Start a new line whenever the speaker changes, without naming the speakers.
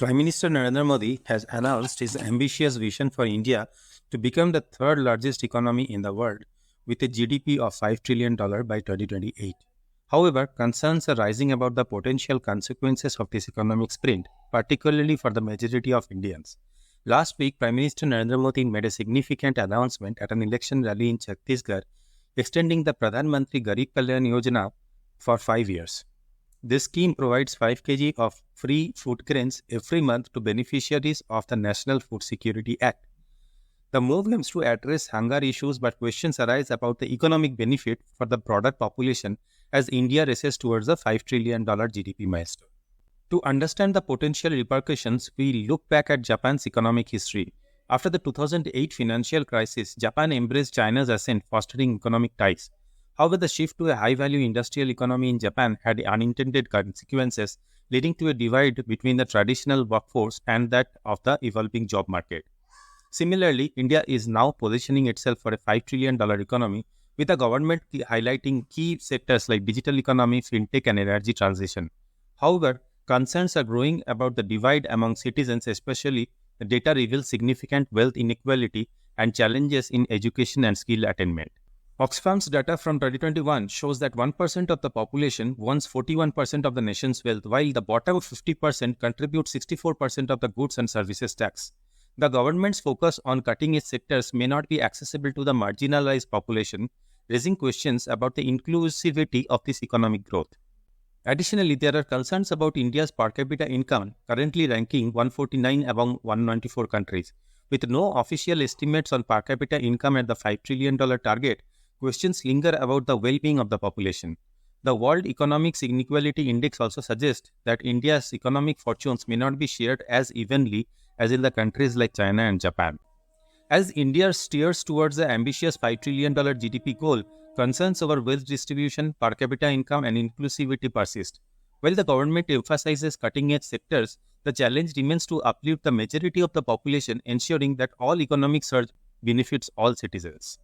Prime Minister Narendra Modi has announced his ambitious vision for India to become the third largest economy in the world with a GDP of $5 trillion by 2028. However, concerns are rising about the potential consequences of this economic sprint, particularly for the majority of Indians. Last week, Prime Minister Narendra Modi made a significant announcement at an election rally in Chhattisgarh, extending the Pradhan Mantri Garib Kalyan Yojana for 5 years. This scheme provides 5 kg of free food grains every month to beneficiaries of the National Food Security Act. The move aims to address hunger issues, but questions arise about the economic benefit for the broader population as India races towards the $5 trillion GDP milestone. To understand the potential repercussions, we look back at Japan's economic history. After the 2008 financial crisis, Japan embraced China's ascent, fostering economic ties. However, the shift to a high-value industrial economy in Japan had unintended consequences, leading to a divide between the traditional workforce and that of the evolving job market. Similarly, India is now positioning itself for a $5 trillion economy, with the government highlighting key sectors like digital economy, fintech, and energy transition. However, concerns are growing about the divide among citizens, especially the data reveals significant wealth inequality and challenges in education and skill attainment. Oxfam's data from 2021 shows that 1% of the population owns 41% of the nation's wealth, while the bottom 50% contribute 64% of the goods and services tax. The government's focus on cutting-edge sectors may not be accessible to the marginalized population, raising questions about the inclusivity of this economic growth. Additionally, there are concerns about India's per capita income, currently ranking 149 among 194 countries. With no official estimates on per capita income at the $5 trillion target, questions linger about the well-being of the population. The World Economic Inequality Index also suggests that India's economic fortunes may not be shared as evenly as in the countries like China and Japan. As India steers towards the ambitious $5 trillion GDP goal, concerns over wealth distribution, per capita income, and inclusivity persist. While the government emphasizes cutting-edge sectors, the challenge remains to uplift the majority of the population, ensuring that all economic surge benefits all citizens.